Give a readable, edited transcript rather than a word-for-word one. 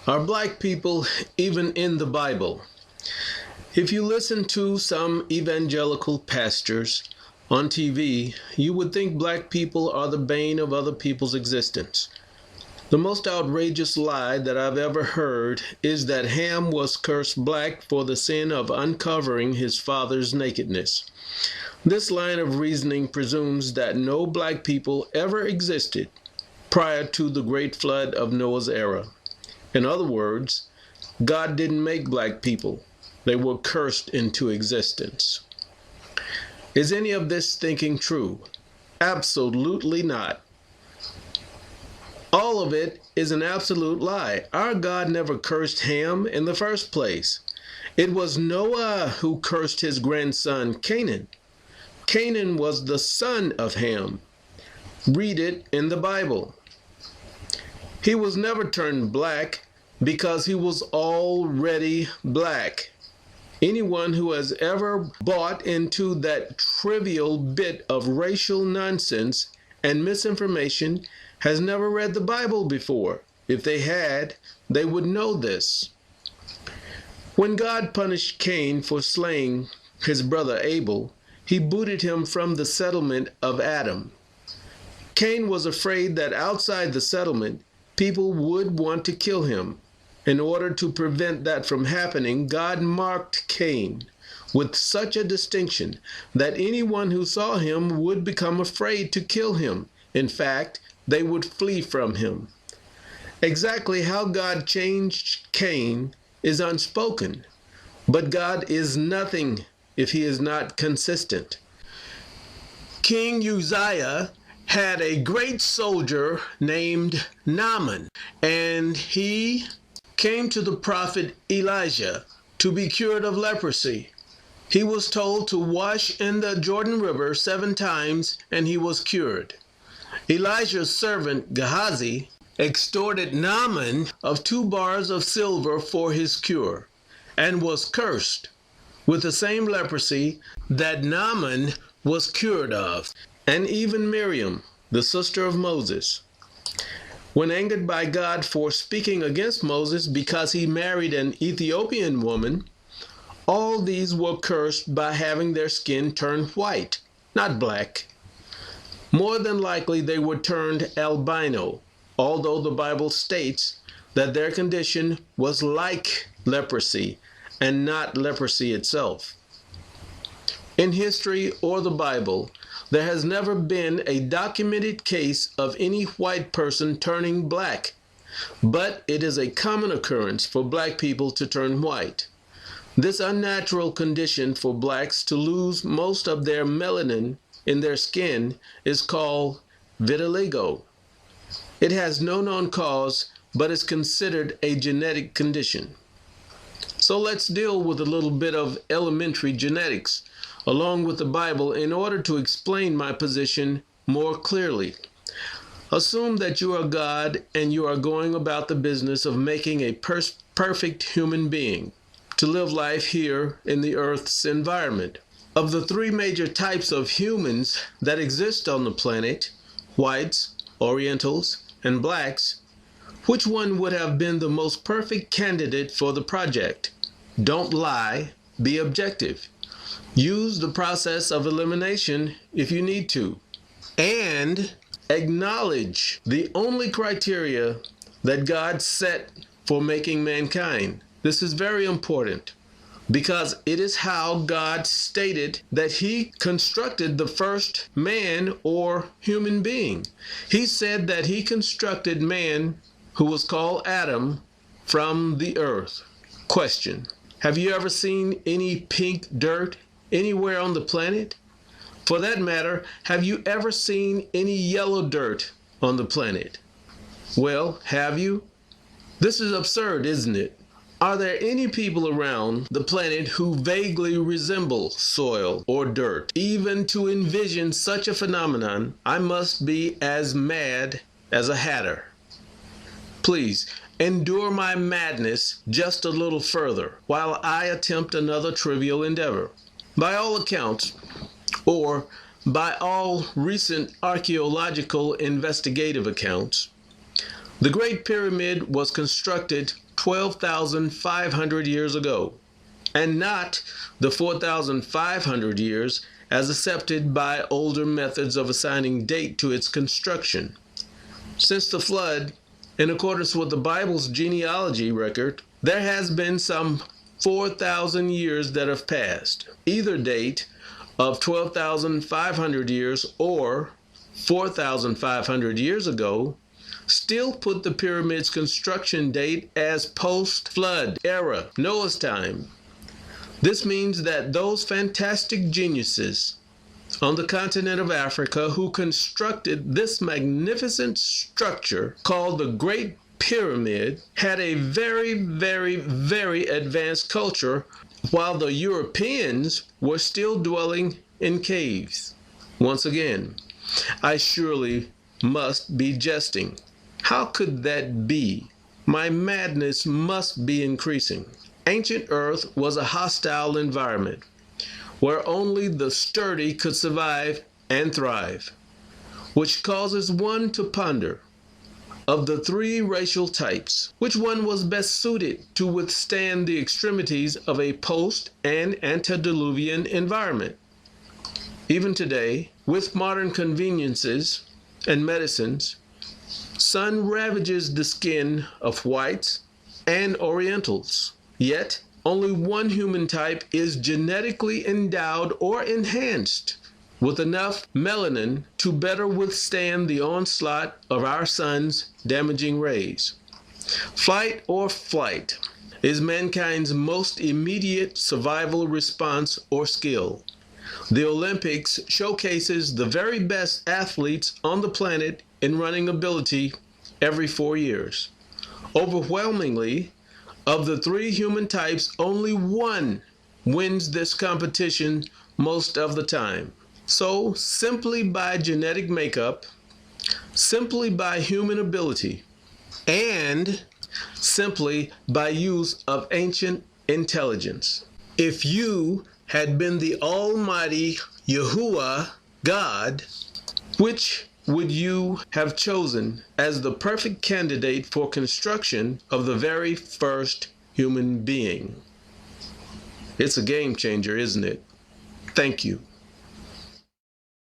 Are black people even in the Bible? If you listen to some evangelical pastors on TV, you would think black people are the bane of other people's existence. The most outrageous lie that I've ever heard is that Ham was cursed black for the sin of uncovering his father's nakedness. This line of reasoning presumes that no black people ever existed prior to the great flood of Noah's era. In other words, God didn't make black people. They were cursed into existence. Is any of this thinking true? Absolutely not. All of it is an absolute lie. Our God never cursed Ham in the first place. It was Noah who cursed his grandson Canaan. Canaan was the son of Ham. Read it in the Bible. He was never turned black because he was already black. Anyone who has ever bought into that trivial bit of racial nonsense and misinformation has never read the Bible before. If they had, they would know this. When God punished Cain for slaying his brother Abel, he booted him from the settlement of Adam. Cain was afraid that outside the settlement, people would want to kill him. In order to prevent that from happening, God marked Cain with such a distinction that anyone who saw him would become afraid to kill him. In fact, they would flee from him. Exactly how God changed Cain is unspoken, but God is nothing if he is not consistent. King Uzziah had a great soldier named Naaman, and he came to the prophet Elijah to be cured of leprosy. He was told to wash in the Jordan River 7 times, and he was cured. Elijah's servant Gehazi extorted Naaman of 2 bars of silver for his cure, and was cursed with the same leprosy that Naaman was cured of. And even Miriam, the sister of Moses, when angered by God for speaking against Moses because he married an Ethiopian woman, all these were cursed by having their skin turned white, not black. More than likely they were turned albino, although the Bible states that their condition was like leprosy and not leprosy itself. In history or the Bible, there has never been a documented case of any white person turning black, but it is a common occurrence for black people to turn white. This unnatural condition for blacks to lose most of their melanin in their skin is called vitiligo. It has no known cause, but is considered a genetic condition. So let's deal with a little bit of elementary genetics along with the Bible in order to explain my position more clearly. Assume that you are God and you are going about the business of making a perfect human being to live life here in the Earth's environment. Of the 3 major types of humans that exist on the planet, whites, Orientals, and blacks, which one would have been the most perfect candidate for the project? Don't lie, be objective. Use the process of elimination if you need to. And acknowledge the only criteria that God set for making mankind. This is very important because it is how God stated that he constructed the first man or human being. He said that he constructed man, who was called Adam, from the earth. Question: have you ever seen any pink dirt anywhere on the planet? For that matter, have you ever seen any yellow dirt on the planet? Well, have you? This is absurd, isn't it? Are there any people around the planet who vaguely resemble soil or dirt? Even to envision such a phenomenon, I must be as mad as a hatter. Please, endure my madness just a little further while I attempt another trivial endeavor. By all accounts, or by all recent archaeological investigative accounts, The Great Pyramid was constructed 12,500 years ago, and not the 4,500 years as accepted by older methods of assigning date to its construction. Since the flood, in accordance with the Bible's genealogy record, there has been some 4,000 years that have passed. Either date of 12,500 years or 4,500 years ago still put the pyramid's construction date as post-flood era, Noah's time. This means that those fantastic geniuses on the continent of Africa who constructed this magnificent structure called the Great Pyramid had a very, very, very advanced culture, while the Europeans were still dwelling in caves. Once again, I surely must be jesting. How could that be? My madness must be increasing. Ancient Earth was a hostile environment where only the sturdy could survive and thrive, which causes one to ponder, of the three racial types, which one was best suited to withstand the extremities of a post and antediluvian environment. Even today, with modern conveniences and medicines, sun ravages the skin of whites and Orientals. Yet, only one human type is genetically endowed or enhanced with enough melanin to better withstand the onslaught of our sun's damaging rays. Fight or flight is mankind's most immediate survival response or skill. The Olympics showcases the very best athletes on the planet in running ability every 4 years. Overwhelmingly, of the three human types, only one wins this competition most of the time. So, simply by genetic makeup, simply by human ability, and simply by use of ancient intelligence. If you had been the Almighty Yahuwah God, which would you have chosen as the perfect candidate for construction of the very first human being? It's a game changer, isn't it? Thank you.